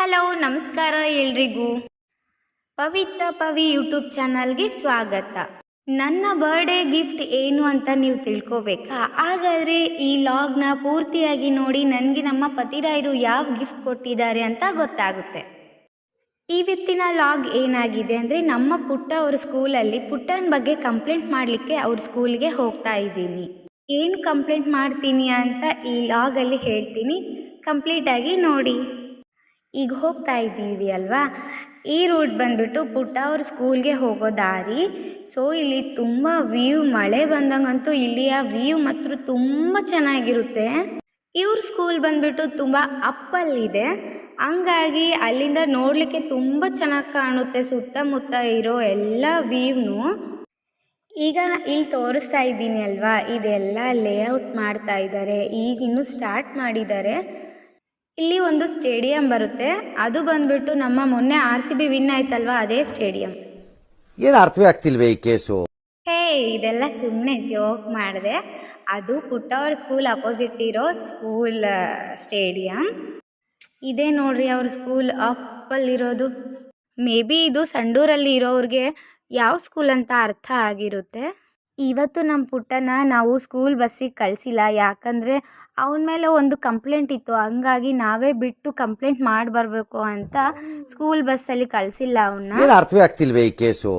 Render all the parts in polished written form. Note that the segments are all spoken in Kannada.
ಹಲೋ ನಮಸ್ಕಾರ ಎಲ್ರಿಗೂ. ಪವಿತ್ರ ಪವಿ ಯೂಟ್ಯೂಬ್ ಚಾನಲ್ಗೆ ಸ್ವಾಗತ. ನನ್ನ ಬರ್ಡೇ ಗಿಫ್ಟ್ ಏನು ಅಂತ ನೀವು ತಿಳ್ಕೊಬೇಕಾ? ಹಾಗಾದರೆ ಈ ಲಾಗ್ನ ಪೂರ್ತಿಯಾಗಿ ನೋಡಿ ನನಗೆ ನಮ್ಮ ಪತಿರಾಯರು ಯಾವ ಗಿಫ್ಟ್ ಕೊಟ್ಟಿದ್ದಾರೆ ಅಂತ ಗೊತ್ತಾಗುತ್ತೆ. ಇವತ್ತಿನ ಲಾಗ್ ಏನಾಗಿದೆ ಅಂದರೆ, ನಮ್ಮ ಪುಟ್ಟ ಅವ್ರ ಸ್ಕೂಲಲ್ಲಿ ಪುಟ್ಟನ ಬಗ್ಗೆ ಕಂಪ್ಲೇಂಟ್ ಮಾಡಲಿಕ್ಕೆ ಅವ್ರ ಸ್ಕೂಲ್ಗೆ ಹೋಗ್ತಾ ಇದ್ದೀನಿ. ಏನು ಕಂಪ್ಲೇಂಟ್ ಮಾಡ್ತೀನಿ ಅಂತ ಈ ಲಾಗಲ್ಲಿ ಹೇಳ್ತೀನಿ, ಕಂಪ್ಲೀಟಾಗಿ ನೋಡಿ. ಈಗ ಹೋಗ್ತಾ ಇದ್ದೀವಿ ಅಲ್ವಾ, ಈ ರೂಟ್ ಬಂದುಬಿಟ್ಟು ಪುಟ್ಟ ಅವ್ರ ಸ್ಕೂಲ್ಗೆ ಹೋಗೋ ದಾರಿ. ಸೊ ಇಲ್ಲಿ ತುಂಬ ವ್ಯೂ, ಮಳೆ ಬಂದಂಗಂತೂ ಇಲ್ಲಿಯ ವ್ಯೂ ಮಾತ್ರ ತುಂಬ ಚೆನ್ನಾಗಿರುತ್ತೆ. ಇವ್ರ ಸ್ಕೂಲ್ ಬಂದುಬಿಟ್ಟು ತುಂಬ ಅಪ್ಪಲ್ಲಿದೆ, ಹಂಗಾಗಿ ಅಲ್ಲಿಂದ ನೋಡಲಿಕ್ಕೆ ತುಂಬ ಚೆನ್ನಾಗಿ ಕಾಣುತ್ತೆ ಸುತ್ತಮುತ್ತ ಇರೋ ಎಲ್ಲ ವ್ಯೂನು. ಈಗ ಇಲ್ಲಿ ತೋರಿಸ್ತಾ ಇದ್ದೀನಿ ಅಲ್ವಾ, ಇದೆಲ್ಲ ಲೇಔಟ್ ಮಾಡ್ತಾ ಇದ್ದಾರೆ, ಈಗಿನ್ನೂ ಸ್ಟಾರ್ಟ್ ಮಾಡಿದ್ದಾರೆ. ಇಲ್ಲಿ ಒಂದು ಸ್ಟೇಡಿಯಂ ಬರುತ್ತೆ, ಅದು ಬಂದ್ಬಿಟ್ಟು ನಮ್ಮ ಮೊನ್ನೆ RCB ವಿನ್ ಆಯ್ತಲ್ವಾ, ಅದೇ ಸ್ಟೇಡಿಯಂ. ಏನು ಅರ್ಥವೇ ಆಗ್ತಿಲ್ವೇ ಈ ಕೇಸು? ಹೇ, ಇದೆಲ್ಲ ಸುಮ್ಮನೆ ಜೋಕ್ ಮಾಡಿದೆ. ಅದು ಪುಟ್ಟವ್ರ ಸ್ಕೂಲ್ ಅಪೋಸಿಟ್ ಇರೋ ಸ್ಕೂಲ್ ಸ್ಟೇಡಿಯಂ. ಇದೇ ನೋಡ್ರಿ ಅವ್ರ ಸ್ಕೂಲ್ ಅಪ್ಪಲ್ಲಿರೋದು. ಮೇ ಬಿ ಇದು ಸಂಡೂರಲ್ಲಿ ಇರೋರಿಗೆ ಯಾವ ಸ್ಕೂಲ್ ಅಂತ ಅರ್ಥ ಆಗಿರುತ್ತೆ. ಇವತ್ತು ನಮ್ಮ ಪುಟ್ಟನ ನಾವು ಸ್ಕೂಲ್ ಬಸ್ಸಿಗೆ ಕಳಿಸಿಲ್ಲ, ಯಾಕಂದರೆ ಅವನ ಮೇಲೆ ಒಂದು ಕಂಪ್ಲೇಂಟ್ ಇತ್ತು, ಹಂಗಾಗಿ ನಾವೇ ಬಿಟ್ಟು ಕಂಪ್ಲೇಂಟ್ ಮಾಡಿ ಬರಬೇಕು ಅಂತ ಸ್ಕೂಲ್ ಬಸ್ಸಲ್ಲಿ ಕಳಿಸಿಲ್ಲ ಅವನ್ನ. ಏನು ಅರ್ಥವೇ ಆಗ್ತಿಲ್ವೇ ಈ ಕೇಸು?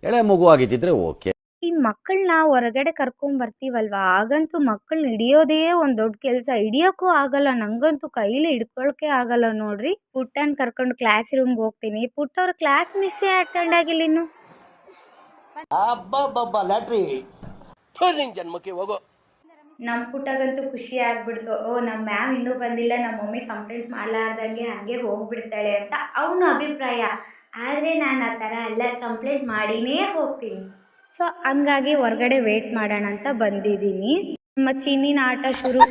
ಎಳೆ ಮಗು ಆಗಿದ್ದಿದ್ರೆ ಓಕೆ. ಈ ಮಕ್ಕಳನ್ನ ಹೊರಗಡೆ ಕರ್ಕೊಂಡ್ಬರ್ತೀವಲ್ವ, ಆಗಂತೂ ಮಕ್ಕಳನ್ನ ಹಿಡಿಯೋದೇ ಒಂದು ದೊಡ್ಡ ಕೆಲಸ. ಹಿಡಿಯೋಕ್ಕೂ ಆಗಲ್ಲ, ನಂಗಂತೂ ಕೈಲಿ ಹಿಡ್ಕೊಳಕ್ಕೆ ಆಗಲ್ಲ ನೋಡ್ರಿ. ಪುಟ್ಟನ ಕರ್ಕೊಂಡು ಕ್ಲಾಸ್ ರೂಮ್ಗೆ ಹೋಗ್ತೀನಿ, ಪುಟ್ಟವ್ರ ಕ್ಲಾಸ್ ಮಿಸ್ಸೇ ಅಟೆಂಡ್ ಆಗಿಲ್ಲ ಇನ್ನು. ನಮ್ಮ ಪುಟ್ಟಗಂತೂ ಖುಷಿ ಆಗ್ಬಿಡ್ತು. ನಮ್ಮ ಮ್ಯಾಮ್ ಇನ್ನೂ ಬಂದಿಲ್ಲ, ನಮ್ಮ ಮಮ್ಮಿ ಕಂಪ್ಲೇಂಟ್ ಮಾಡಲಾರ್ದಂಗೆ ಹಾಗೆ ಹೋಗ್ಬಿಡ್ತಾಳೆ ಅಂತ ಅವನ ಅಭಿಪ್ರಾಯ. ಆದರೆ ನಾನು ಆ ಥರ ಅಲ್ಲ, ಕಂಪ್ಲೇಂಟ್ ಮಾಡಿನೇ ಹೋಗ್ತೀನಿ. ಸೊ ಹಂಗಾಗಿ ಹೊರಗಡೆ ವೇಟ್ ಮಾಡೋಣ ಅಂತ ಬಂದಿದ್ದೀನಿ. ನಮ್ಮ ಚಿನ್ನಿನ ಆಟ ಶುರು.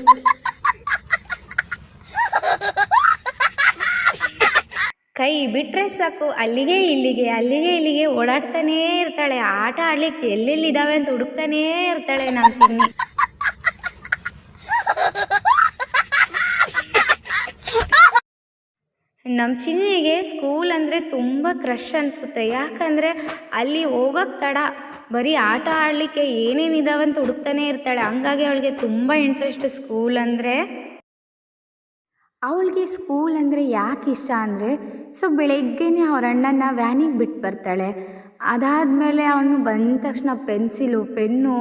ಕೈ ಬಿಟ್ಟರೆ ಸಾಕು, ಅಲ್ಲಿಗೆ ಇಲ್ಲಿಗೆ ಓಡಾಡ್ತಾನೇ ಇರ್ತಾಳೆ. ಆಟ ಆಡ್ಲಿಕ್ಕೆ ಎಲ್ಲೆಲ್ಲಿದ್ದಾವೆ ಅಂತ ಹುಡುಕ್ತಾನೇ ಇರ್ತಾಳೆ ನಮ್ಮ ಚಿನ್ನಿ. ನಮ್ಮ ಚಿನ್ನಿಗೆ ಸ್ಕೂಲ್ ಅಂದರೆ ತುಂಬ ಕ್ರಶ್ ಅನಿಸುತ್ತೆ, ಯಾಕಂದರೆ ಅಲ್ಲಿ ಹೋಗೋಕ್ಕೆ ತಡ, ಬರೀ ಆಟ ಆಡಲಿಕ್ಕೆ ಏನೇನಿದ್ದಾವೆ ಅಂತ ಹುಡುಕ್ತಾನೇ ಇರ್ತಾಳೆ. ಹಂಗಾಗಿ ಅವಳಿಗೆ ತುಂಬ ಇಂಟ್ರೆಸ್ಟ್ ಸ್ಕೂಲ್ ಅಂದರೆ. ಅವಳಿಗೆ ಸ್ಕೂಲ್ ಅಂದರೆ ಯಾಕೆ ಇಷ್ಟ ಅಂದರೆ, ಸೊ ಬೆಳಗ್ಗೆನೇ ಅವ್ರ ಅಣ್ಣನ ವ್ಯಾನಿಗೆ ಬಿಟ್ಟು ಬರ್ತಾಳೆ. ಅದಾದಮೇಲೆ ಅವನು ಬಂದ ತಕ್ಷಣ ಪೆನ್ಸಿಲು, ಪೆನ್ನು,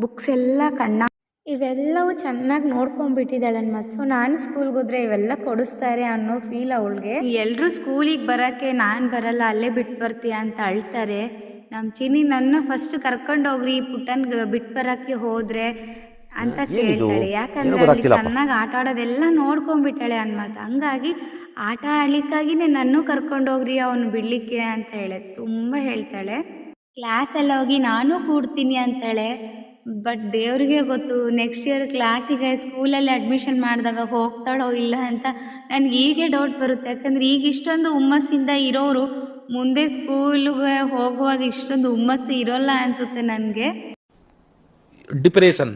ಬುಕ್ಸ್ ಎಲ್ಲ ಇವೆಲ್ಲವೂ ಚೆನ್ನಾಗಿ ನೋಡ್ಕೊಂಡ್ಬಿಟ್ಟಿದ್ದಾಳೆ ಮತ್ತು. ಸೊ ನಾನು ಸ್ಕೂಲ್ಗೆ ಹೋದರೆ ಇವೆಲ್ಲ ಕೊಡಿಸ್ತಾರೆ ಅನ್ನೋ ಫೀಲ್ ಅವಳಿಗೆ. ಎಲ್ಲರೂ ಸ್ಕೂಲಿಗೆ ಬರೋಕ್ಕೆ ನಾನು ಬರಲ್ಲ, ಅಲ್ಲೇ ಬಿಟ್ಟು ಬರ್ತೀಯ ಅಂತ ಅಳ್ತಾರೆ. ನಮ್ಮ ಚಿನ್ನಿ ನನ್ನ ಫಸ್ಟ್ ಕರ್ಕೊಂಡೋಗ್ರಿ, ಪುಟ್ಟನ್ಗೆ ಬಿಟ್ಟು ಬರೋಕ್ಕೆ ಹೋದರೆ ಅಂತ ಕೇಳ್ತಾಳೆ. ಯಾಕಂದರೆ ಅಲ್ಲಿ ಚೆನ್ನಾಗಿ ಆಟ ಆಡೋದೆಲ್ಲ ನೋಡ್ಕೊಂಡ್ಬಿಟ್ಟಾಳೆ ಅನ್ಮಾತು. ಹಂಗಾಗಿ ಆಟ ಆಡ್ಲಿಕ್ಕಾಗಿನೇ ನನ್ನೂ ಕರ್ಕೊಂಡೋಗ್ರಿ ಅವನು ಬಿಡಲಿಕ್ಕೆ ಅಂತ ತುಂಬ ಹೇಳ್ತಾಳೆ. ಕ್ಲಾಸಲ್ಲಿ ಹೋಗಿ ನಾನು ಕೂಡ್ತೀನಿ ಅಂತಾಳೆ. ಬಟ್ ದೇವ್ರಿಗೆ ಗೊತ್ತು, ನೆಕ್ಸ್ಟ್ ಇಯರ್ ಕ್ಲಾಸಿಗೆ ಸ್ಕೂಲಲ್ಲಿ ಅಡ್ಮಿಷನ್ ಮಾಡಿದಾಗ ಹೋಗ್ತಾಳೋ ಇಲ್ಲ ಅಂತ ನನಗೆ ಹೀಗೆ ಡೌಟ್ ಬರುತ್ತೆ. ಯಾಕಂದರೆ ಈಗ ಇಷ್ಟೊಂದು ಹುಮ್ಮಸ್ಸಿಂದ ಇರೋರು ಮುಂದೆ ಸ್ಕೂಲಿಗೆ ಹೋಗುವಾಗ ಇಷ್ಟೊಂದು ಹುಮ್ಮಸ್ಸು ಇರೋಲ್ಲ ಅನಿಸುತ್ತೆ ನನಗೆ. ಡಿಪ್ರೆಷನ್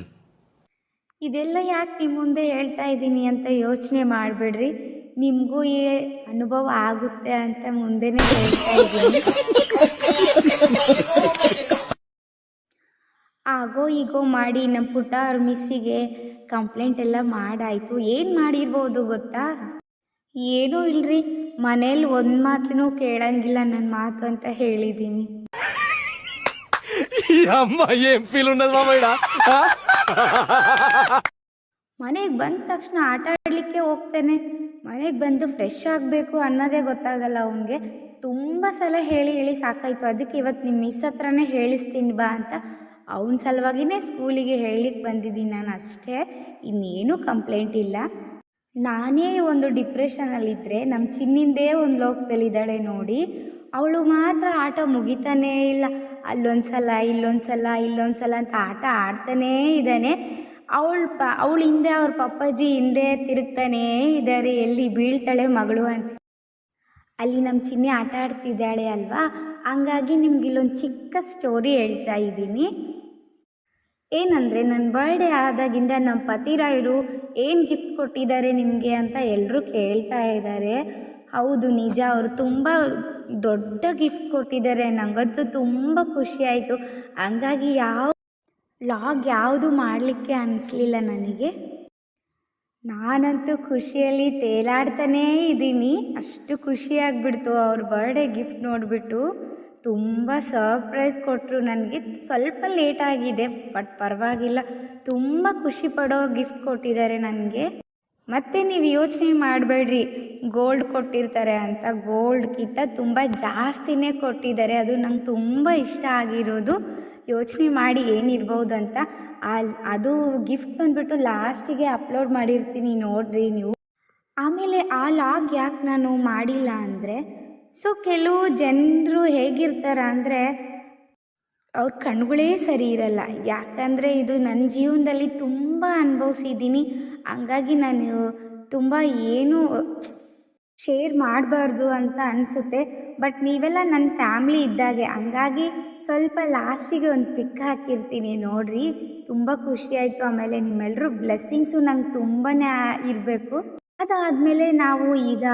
ಇದೆಲ್ಲ ಯಾಕೆ ನಿಮ್ಮ ಮುಂದೆ ಹೇಳ್ತಾ ಇದ್ದೀನಿ ಅಂತ ಯೋಚನೆ ಮಾಡಬೇಡ್ರಿ, ನಿಮಗೂ ಈ ಅನುಭವ ಆಗುತ್ತೆ ಅಂತ ಮುಂದೆನೇ ಹೇಳ್ತಾ ಇದ್ದೀನಿ. ಆಗೋ ಈಗೋ ಮಾಡಿ ನಮ್ಮ ಪುಟ್ಟ ಅವ್ರ ಮಿಸ್ಸಿಗೆ ಕಂಪ್ಲೇಂಟ್ ಎಲ್ಲ ಮಾಡಾಯಿತು. ಏನು ಮಾಡಿರ್ಬೋದು ಗೊತ್ತಾ? ಏನೂ ಇಲ್ರಿ, ಮನೇಲಿ ಒಂದು ಮಾತೂ ಕೇಳಂಗಿಲ್ಲ ನನ್ನ ಮಾತು ಅಂತ ಹೇಳಿದ್ದೀನಿ. ಮನೆಗೆ ಬಂದ ತಕ್ಷಣ ಆಟ ಆಡಲಿಕ್ಕೆ ಹೋಗ್ತಾನೆ. ಮನೆಗೆ ಬಂದು ಫ್ರೆಶ್ ಆಗಬೇಕು ಅನ್ನೋದೇ ಗೊತ್ತಾಗಲ್ಲ ಅವನಿಗೆ. ತುಂಬ ಸಲ ಹೇಳಿ ಸಾಕಾಯಿತು. ಅದಕ್ಕೆ ಇವತ್ತು ನಿಮ್ಮ ಮಿಸ್ ಹತ್ರನೇ ಹೇಳಿಸ್ತೀನಿ ಬಾ ಅಂತ ಅವನ ಸಲುವಾಗಿಯೇ ಸ್ಕೂಲಿಗೆ ಹೇಳಲಿಕ್ಕೆ ಬಂದಿದ್ದೀನಿ ನಾನು ಅಷ್ಟೇ, ಇನ್ನೇನು ಕಂಪ್ಲೇಂಟ್ ಇಲ್ಲ. ನಾನೇ ಒಂದು ಡಿಪ್ರೆಷನಲ್ಲಿದ್ದರೆ ನಮ್ಮ ಚಿನ್ನಿಂದೇ ಒಂದು ಲೋಕದಲ್ಲಿದ್ದಾಳೆ ನೋಡಿ. ಅವಳು ಮಾತ್ರ ಆಟ ಮುಗಿತಾನೇ ಇಲ್ಲ, ಅಲ್ಲೊಂದ್ಸಲ ಇಲ್ಲೊಂದ್ಸಲ ಅಂತ ಆಟ ಆಡ್ತಾನೇ ಇದ್ದಾನೆ. ಅವಳ ಹಿಂದೆ ಅವ್ರ ಪಪ್ಪಾಜಿ ಹಿಂದೆ ತಿರುಗ್ತಾನೇ ಇದ್ದಾರೆ, ಎಲ್ಲಿ ಬೀಳ್ತಾಳೆ ಮಗಳು ಅಂತ. ಅಲ್ಲಿ ನಮ್ಮ ಚಿನ್ನಿ ಆಟ ಆಡ್ತಿದ್ದಾಳೆ ಅಲ್ವಾ, ಹಂಗಾಗಿ ನಿಮ್ಗೆ ಇಲ್ಲೊಂದು ಚಿಕ್ಕ ಸ್ಟೋರಿ ಹೇಳ್ತಾ ಇದ್ದೀನಿ. ಏನಂದರೆ, ನನ್ನ ಬರ್ಡೇ ಆದಾಗಿಂದ ನಮ್ಮ ಪತಿರಾಯರು ಏನು ಗಿಫ್ಟ್ ಕೊಟ್ಟಿದ್ದಾರೆ ನಿಮಗೆ ಅಂತ ಎಲ್ಲರೂ ಕೇಳ್ತಾ ಇದ್ದಾರೆ. ಹೌದು ನಿಜ, ಅವರು ತುಂಬ ದೊಡ್ಡ ಗಿಫ್ಟ್ ಕೊಟ್ಟಿದ್ದಾರೆ. ನನಗಂತೂ ತುಂಬ ಖುಷಿ ಆಯಿತು. ಹಂಗಾಗಿ ಲಾಗ್ ಯಾವುದು ಮಾಡಲಿಕ್ಕೆ ಅನಿಸ್ಲಿಲ್ಲ ನನಗೆ. ನಾನಂತೂ ಖುಷಿಯಲ್ಲಿ ತೇಲಾಡ್ತಾನೇ ಇದ್ದೀನಿ. ಅಷ್ಟು ಖುಷಿಯಾಗ್ಬಿಡ್ತು ಅವ್ರ ಬರ್ಡೇ ಗಿಫ್ಟ್ ನೋಡಿಬಿಟ್ಟು. ತುಂಬ ಸರ್ಪ್ರೈಸ್ ಕೊಟ್ಟರು ನನಗೆ. ಸ್ವಲ್ಪ ಲೇಟ್ ಆಗಿದೆ ಬಟ್ ಪರವಾಗಿಲ್ಲ, ತುಂಬ ಖುಷಿ ಪಡೋ ಗಿಫ್ಟ್ ಕೊಟ್ಟಿದ್ದಾರೆ ನನಗೆ. ಮತ್ತು ನೀವು ಯೋಚನೆ ಮಾಡಬೇಡ್ರಿ ಗೋಲ್ಡ್ ಕೊಟ್ಟಿರ್ತಾರೆ ಅಂತ. ಗೋಲ್ಡ್ಗಿಂತ ತುಂಬ ಜಾಸ್ತಿನೇ ಕೊಟ್ಟಿದ್ದಾರೆ. ಅದು ನಂಗೆ ತುಂಬ ಇಷ್ಟ ಆಗಿರೋದು. ಯೋಚನೆ ಮಾಡಿ ಏನಿರ್ಬೋದು ಅಂತ. ಅದು ಗಿಫ್ಟ್ ಬಂದುಬಿಟ್ಟು ಲಾಸ್ಟಿಗೆ ಅಪ್ಲೋಡ್ ಮಾಡಿರ್ತೀನಿ, ನೋಡಿರಿ ನೀವು. ಆಮೇಲೆ ಆ ಲಾಗ್ ಯಾಕೆ ನಾನು ಮಾಡಿಲ್ಲ ಅಂದರೆ, ಸೊ ಕೆಲವು ಜನರು ಹೇಗಿರ್ತಾರೆ ಅಂದರೆ ಅವ್ರ ಕಣ್ಗಳೇ ಸರಿ ಇರಲ್ಲ. ಯಾಕಂದರೆ ಇದು ನನ್ನ ಜೀವನದಲ್ಲಿ ತುಂಬ ಅನುಭವಿಸಿದ್ದೀನಿ. ಹಂಗಾಗಿ ನಾನು ತುಂಬ ಏನೂ ಶೇರ್ ಮಾಡಬಾರ್ದು ಅಂತ ಅನಿಸುತ್ತೆ. ಬಟ್ ನೀವೆಲ್ಲ ನನ್ನ ಫ್ಯಾಮ್ಲಿ ಇದ್ದಾಗೆ, ಹಂಗಾಗಿ ಸ್ವಲ್ಪ ಲಾಸ್ಟಿಗೆ ಒಂದು ಪಿಕ್ ಹಾಕಿರ್ತೀನಿ, ನೋಡಿರಿ. ತುಂಬ ಖುಷಿಯಾಯಿತು. ಆಮೇಲೆ ನಿಮ್ಮೆಲ್ಲರೂ ಬ್ಲೆಸ್ಸಿಂಗ್ಸು ನಂಗೆ ತುಂಬಾ ಇರಬೇಕು. ಅದಾದಮೇಲೆ ನಾವು ಈಗ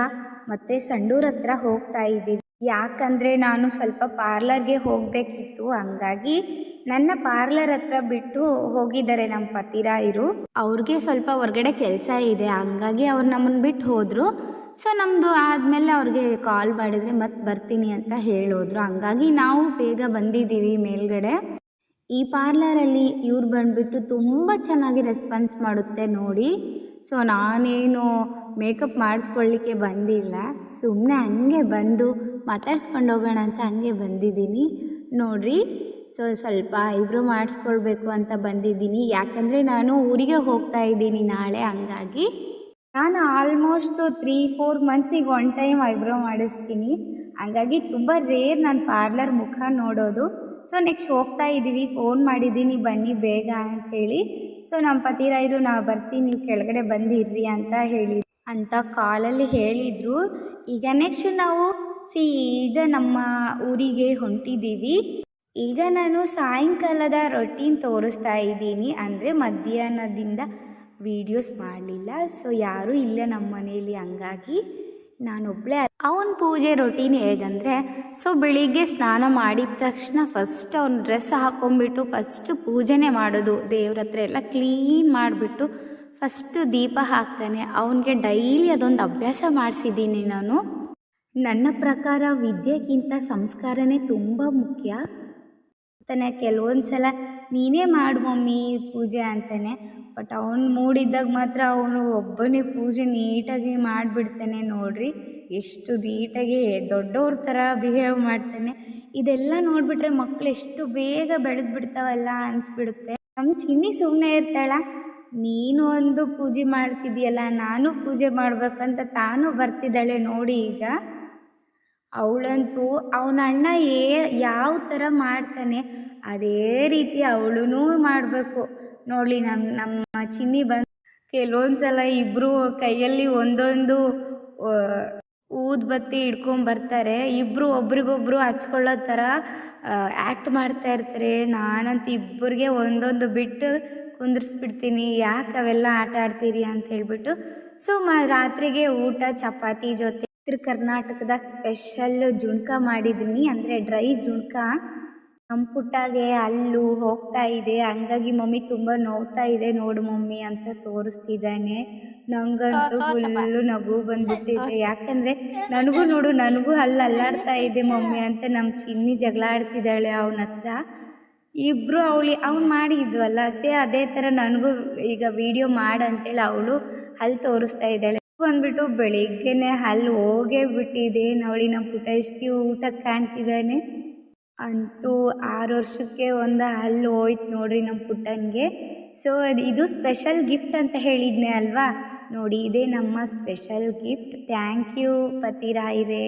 ಮತ್ತೆ ಸಂಡೂರ ಹತ್ರ ಹೋಗ್ತಾ ಇದ್ದೀವಿ. ಯಾಕಂದರೆ ನಾನು ಸ್ವಲ್ಪ ಪಾರ್ಲರ್ಗೆ ಹೋಗಬೇಕಿತ್ತು. ಹಂಗಾಗಿ ನನ್ನ ಪಾರ್ಲರ್ ಹತ್ರ ಬಿಟ್ಟು ಹೋಗಿದ್ದಾರೆ ನಮ್ಮ ಪತಿರಾಯರು. ಅವ್ರಿಗೆ ಸ್ವಲ್ಪ ಹೊರಗಡೆ ಕೆಲಸ ಇದೆ, ಹಂಗಾಗಿ ಅವ್ರು ನಮ್ಮನ್ನು ಬಿಟ್ಟು ಹೋದರು. ಸೊ ನಮ್ಮದು ಆದಮೇಲೆ ಅವ್ರಿಗೆ ಕಾಲ್ ಮಾಡಿದರೆ ಮತ್ತೆ ಬರ್ತೀನಿ ಅಂತ ಹೇಳೋದ್ರು. ಹಂಗಾಗಿ ನಾವು ಬೇಗ ಬಂದಿದ್ದೀವಿ ಮೇಲ್ಗಡೆ. ಈ ಪಾರ್ಲರಲ್ಲಿ ಇವ್ರು ಬಂದುಬಿಟ್ಟು ತುಂಬ ಚೆನ್ನಾಗಿ ರೆಸ್ಪಾನ್ಸ್ ಮಾಡುತ್ತೆ ನೋಡಿ. ಸೊ ನಾನೇನು ಮೇಕಪ್ ಮಾಡಿಸ್ಕೊಳ್ಳಿಕ್ಕೆ ಬಂದಿಲ್ಲ, ಸುಮ್ಮನೆ ಹಂಗೆ ಬಂದು ಮಾತಾಡ್ಸ್ಕೊಂಡು ಹೋಗೋಣ ಅಂತ ಹಂಗೆ ಬಂದಿದ್ದೀನಿ ನೋಡಿರಿ. ಸೊ ಸ್ವಲ್ಪ ಐಬ್ರೋ ಮಾಡಿಸ್ಕೊಳ್ಬೇಕು ಅಂತ ಬಂದಿದ್ದೀನಿ. ಯಾಕಂದರೆ ನಾನು ಊರಿಗೆ ಹೋಗ್ತಾ ಇದ್ದೀನಿ ನಾಳೆ. ಹಂಗಾಗಿ ನಾನು ಆಲ್ಮೋಸ್ಟ್ 3-4 ಮಂತ್ಸಿಗೆ ಒನ್ ಟೈಮ್ ಐಬ್ರೋ ಮಾಡಿಸ್ತೀನಿ. ಹಾಗಾಗಿ ತುಂಬ ರೇರ್ ನಾನು ಪಾರ್ಲರ್ ಮುಖ ನೋಡೋದು. ಸೊ ನೆಕ್ಸ್ಟ್ ಹೋಗ್ತಾ ಇದ್ದೀವಿ. ಫೋನ್ ಮಾಡಿದ್ದೀನಿ ಬನ್ನಿ ಬೇಗ ಅಂಥೇಳಿ. ಸೊ ನಮ್ಮ ಪತಿರಾಯರು ನಾವು ಬರ್ತೀನಿ, ನೀವು ಕೆಳಗಡೆ ಬಂದಿರ್ರಿ ಅಂತ ಕಾಲಲ್ಲಿ ಹೇಳಿದರು. ಈಗ ನೆಕ್ಸ್ಟ್ ನಾವು ಸೀದಾ ನಮ್ಮ ಊರಿಗೆ ಹೊಂಟಿದ್ದೀವಿ. ಈಗ ನಾನು ಸಾಯಂಕಾಲದ ರೊಟೀನ್ ತೋರಿಸ್ತಾ ಇದ್ದೀನಿ. ಅಂದರೆ ಮಧ್ಯಾಹ್ನದಿಂದ ವೀಡಿಯೋಸ್ ಮಾಡಲಿಲ್ಲ. ಸೊ ಯಾರೂ ಇಲ್ಲ ನಮ್ಮ ಮನೆಯಲ್ಲಿ, ಹಂಗಾಗಿ ನಾನೊಬ್ಬಳೇ. ಅವನ ಪೂಜೆ ರೊಟೀನ್ ಹೇಗಂದರೆ, ಸೊ ಬೆಳಿಗ್ಗೆ ಸ್ನಾನ ಮಾಡಿದ ತಕ್ಷಣ ಫಸ್ಟ್ ಅವ್ನ ಡ್ರೆಸ್ ಹಾಕ್ಕೊಂಬಿಟ್ಟು ಫಸ್ಟು ಪೂಜೆನೇ ಮಾಡೋದು. ದೇವ್ರ ಹತ್ರ ಎಲ್ಲ ಕ್ಲೀನ್ ಮಾಡಿಬಿಟ್ಟು ಫಸ್ಟು ದೀಪ ಹಾಕ್ತಾನೆ. ಅವನಿಗೆ ಡೈಲಿ ಅದೊಂದು ಅಭ್ಯಾಸ ಮಾಡಿಸಿದ್ದೀನಿ ನಾನು. ನನ್ನ ಪ್ರಕಾರ ವಿದ್ಯೆಗಿಂತ ಸಂಸ್ಕಾರನೇ ತುಂಬ ಮುಖ್ಯ ಅಂತಾನೆ. ಕೆಲವೊಂದು ಸಲ ನೀನೇ ಮಾಡು ಮಮ್ಮಿ ಪೂಜೆ ಅಂತಾನೆ. ಬಟ್ ಅವನು ಮೂಡಿದ್ದಾಗ ಮಾತ್ರ ಅವನು ಒಬ್ಬನೇ ಪೂಜೆ ನೀಟಾಗಿ ಮಾಡಿಬಿಡ್ತಾನೆ ನೋಡಿರಿ. ಎಷ್ಟು ನೀಟಾಗಿ ದೊಡ್ಡವ್ರ ಥರ ಬಿಹೇವ್ ಮಾಡ್ತಾನೆ. ಇದೆಲ್ಲ ನೋಡಿಬಿಟ್ರೆ ಮಕ್ಕಳು ಎಷ್ಟು ಬೇಗ ಬೆಳೆದ್ಬಿಡ್ತಾವಲ್ಲ ಅನಿಸ್ಬಿಡುತ್ತೆ. ನಮ್ಮ ಚಿನ್ನಿ ಸುಮ್ಮನೆ ಇರ್ತಾಳ, ನೀನು ಒಂದು ಪೂಜೆ ಮಾಡ್ತಿದ್ದೀಯಲ್ಲ, ನಾನು ಪೂಜೆ ಮಾಡ್ಬೇಕಂತ ತಾನು ಬರ್ತಿದ್ದಾಳೆ ನೋಡಿ. ಈಗ ಅವಳಂತೂ ಅವನ ಅಣ್ಣ ಯಾವ ಥರ ಮಾಡ್ತಾನೆ ಅದೇ ರೀತಿ ಅವಳೂ ಮಾಡಬೇಕು ನೋಡಲಿ. ನಮ್ಮ ಚಿನ್ನಿ ಬಂದು ಕೆಲವೊಂದು ಸಲ ಇಬ್ಬರು ಕೈಯಲ್ಲಿ ಒಂದೊಂದು ಊದುಬತ್ತಿ ಹಿಡ್ಕೊಂಬರ್ತಾರೆ. ಇಬ್ಬರು ಒಬ್ರಿಗೊಬ್ರು ಹಚ್ಕೊಳ್ಳೋ ಥರ ಆ್ಯಕ್ಟ್ ಮಾಡ್ತಾ ಇರ್ತಾರೆ. ನಾನಂತೂ ಇಬ್ಬರಿಗೆ ಒಂದೊಂದು ಬಿಟ್ಟು ಕುಂದಿರಿಸ್ಬಿಡ್ತೀನಿ, ಯಾಕೆ ಅವೆಲ್ಲ ಆಟ ಆಡ್ತೀರಿ ಅಂತ ಹೇಳ್ಬಿಟ್ಟು. ಸೊ ರಾತ್ರಿಗೆ ಊಟ ಚಪಾತಿ ಜೊತೆ ಉತ್ತರ ಕರ್ನಾಟಕದ ಸ್ಪೆಷಲ್ ಜುಣ್ಕ ಮಾಡಿದ್ದೀನಿ, ಅಂದರೆ ಡ್ರೈ ಜುಣ್ಕ. ನಮ್ಮ ಪುಟ್ಟಾಗೆ ಅಲ್ಲೂ ಹೋಗ್ತಾ ಇದೆ. ಹಂಗಾಗಿ ಮಮ್ಮಿ ತುಂಬ ನೋವ್ತಾ ಇದೆ ನೋಡು ಮಮ್ಮಿ ಅಂತ ತೋರಿಸ್ತಿದ್ದಾನೆ. ನನಗಂತೂ ಫುಲ್ಲು ನಗು ಬಂದ್ಬಿಟ್ಟಿದೆ. ಯಾಕಂದರೆ ನನಗೂ ಅಲ್ಲಾಡ್ತಾ ಇದೆ ಮಮ್ಮಿ ಅಂತ ನಮ್ಮ ಚಿನ್ನಿ ಜಗಳ ಆಡ್ತಿದ್ದಾಳೆ ಅವನ ಹತ್ರ. ಇಬ್ಬರು ಅವ್ನು ಮಾಡಿದ್ವಲ್ಲ ಅದೇ ಥರ ನನಗೂ ಈಗ ವಿಡಿಯೋ ಮಾಡಂತೇಳಿ ಅವಳು ಹಲ್ಲು ತೋರಿಸ್ತಾ ಇದ್ದಾಳೆ. ಬಂದ್ಬಿಟ್ಟು ಬೆಳಿಗ್ಗೆನೆ ಹಲ್ಲು ಹೋಗೇ ಬಿಟ್ಟಿದೆ ನೋಡಿ. ನಮ್ಮ ಪುಟ್ಟ ಎಷ್ಟು ಕ್ಯೂಟಾಗಿ ಕಾಣ್ತಿದ್ದಾನೆ. ಅಂತೂ 6 ವರ್ಷಕ್ಕೆ ಒಂದು ಹಲ್ಲು ಹೋಯ್ತು ನೋಡ್ರಿ ನಮ್ಮ ಪುಟ್ಟನಿಗೆ. ಸೊ ಇದು ಸ್ಪೆಷಲ್ ಗಿಫ್ಟ್ ಅಂತ ಹೇಳಿದ್ನೆ ಅಲ್ವಾ, ನೋಡಿ ಇದೇ ನಮ್ಮ ಸ್ಪೆಷಲ್ ಗಿಫ್ಟ್. ಥ್ಯಾಂಕ್ ಯು ಪತಿರಾಯರೇ.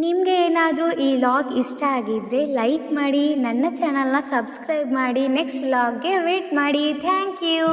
ನಿಮಗೆ ಏನಾದರೂ ಈ ವ್ಲಾಗ್ ಇಷ್ಟ ಆಗಿದ್ದರೆ ಲೈಕ್ ಮಾಡಿ, ನನ್ನ ಚಾನಲ್ನ ಸಬ್ಸ್ಕ್ರೈಬ್ ಮಾಡಿ, ನೆಕ್ಸ್ಟ್ ವ್ಲಾಗ್ಗೆ ವೇಟ್ ಮಾಡಿ. Thank you.